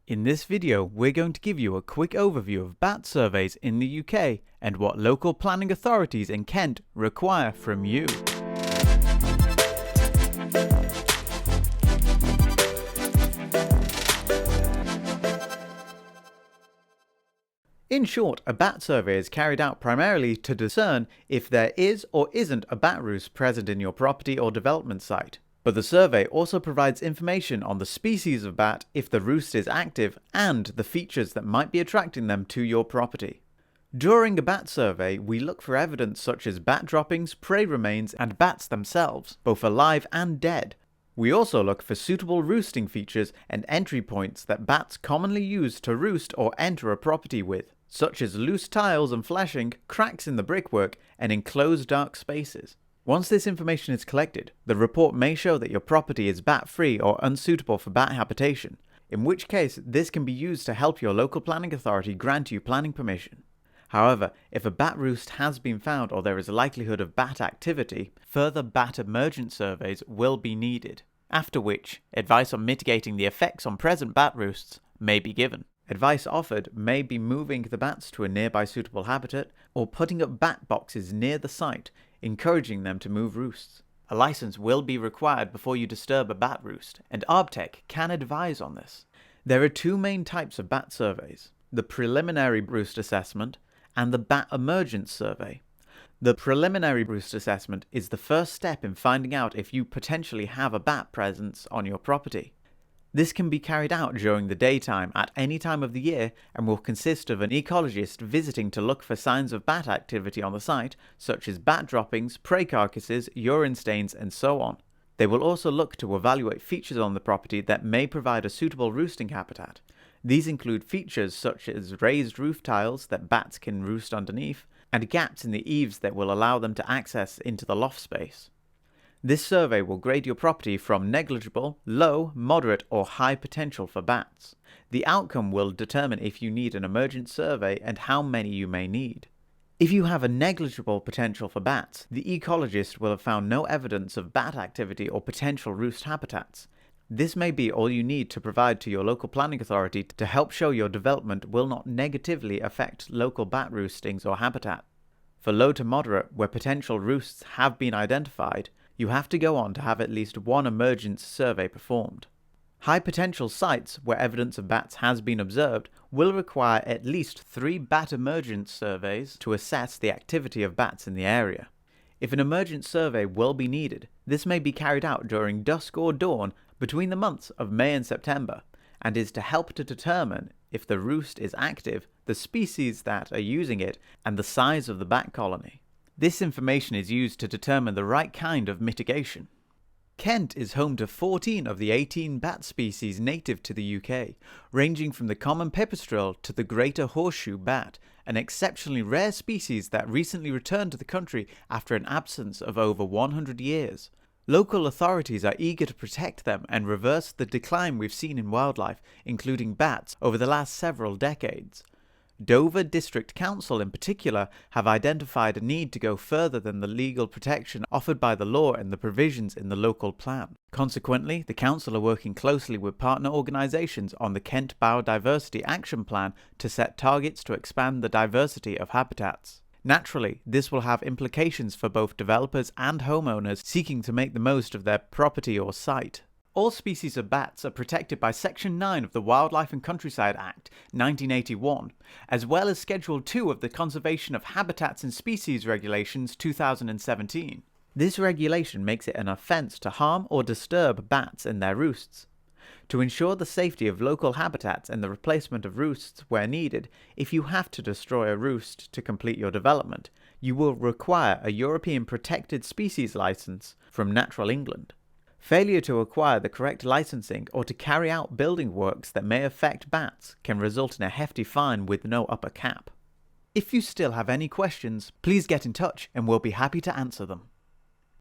In this video, we're going to give you a quick overview of bat surveys in the UK and what local planning authorities in Kent require from you. In short, a bat survey is carried out primarily to discern if there is or isn't a bat roost present in your property or development site. But the survey also provides information on the species of bat if the roost is active and the features that might be attracting them to your property. During a bat survey, we look for evidence such as bat droppings, prey remains, and bats themselves, both alive and dead. We also look for suitable roosting features and entry points that bats commonly use to roost or enter a property with, such as loose tiles and fleshing, cracks in the brickwork, and enclosed dark spaces. Once this information is collected, the report may show that your property is bat-free or unsuitable for bat habitation, in which case this can be used to help your local planning authority grant you planning permission. However, if a bat roost has been found or there is a likelihood of bat activity, further bat emergence surveys will be needed, after which advice on mitigating the effects on present bat roosts may be given. Advice offered may be moving the bats to a nearby suitable habitat or putting up bat boxes near the site, encouraging them to move roosts. A license will be required before you disturb a bat roost, and Arbtech can advise on this. There are two main types of bat surveys: the preliminary roost assessment and the bat emergence survey. The preliminary roost assessment is the first step in finding out if you potentially have a bat presence on your property. This can be carried out during the daytime at any time of the year and will consist of an ecologist visiting to look for signs of bat activity on the site, such as bat droppings, prey carcasses, urine stains, and so on. They will also look to evaluate features on the property that may provide a suitable roosting habitat. These include features such as raised roof tiles that bats can roost underneath, and gaps in the eaves that will allow them to access into the loft space. This survey will grade your property from negligible, low, moderate, or high potential for bats. The outcome will determine if you need an emergent survey and how many you may need. If you have a negligible potential for bats, the ecologist will have found no evidence of bat activity or potential roost habitats. This may be all you need to provide to your local planning authority to help show your development will not negatively affect local bat roostings or habitat. For low to moderate, where potential roosts have been identified, you have to go on to have at least one emergence survey performed. High potential sites where evidence of bats has been observed will require at least 3 bat emergence surveys to assess the activity of bats in the area. If an emergence survey will be needed, this may be carried out during dusk or dawn between the months of May and September, and is to help to determine if the roost is active, the species that are using it, and the size of the bat colony. This information is used to determine the right kind of mitigation. Kent is home to 14 of the 18 bat species native to the UK, ranging from the common pipistrelle to the greater horseshoe bat, an exceptionally rare species that recently returned to the country after an absence of over 100 years. Local authorities are eager to protect them and reverse the decline we've seen in wildlife, including bats, over the last several decades. Dover District Council in particular have identified a need to go further than the legal protection offered by the law and the provisions in the local plan. Consequently, the council are working closely with partner organisations on the Kent Biodiversity Action Plan to set targets to expand the diversity of habitats. Naturally, this will have implications for both developers and homeowners seeking to make the most of their property or site. All species of bats are protected by Section 9 of the Wildlife and Countryside Act 1981, as well as Schedule 2 of the Conservation of Habitats and Species Regulations 2017. This regulation makes it an offence to harm or disturb bats in their roosts. To ensure the safety of local habitats and the replacement of roosts where needed, if you have to destroy a roost to complete your development, you will require a European Protected Species Licence from Natural England. Failure to acquire the correct licensing or to carry out building works that may affect bats can result in a hefty fine with no upper cap. If you still have any questions, please get in touch and we'll be happy to answer them.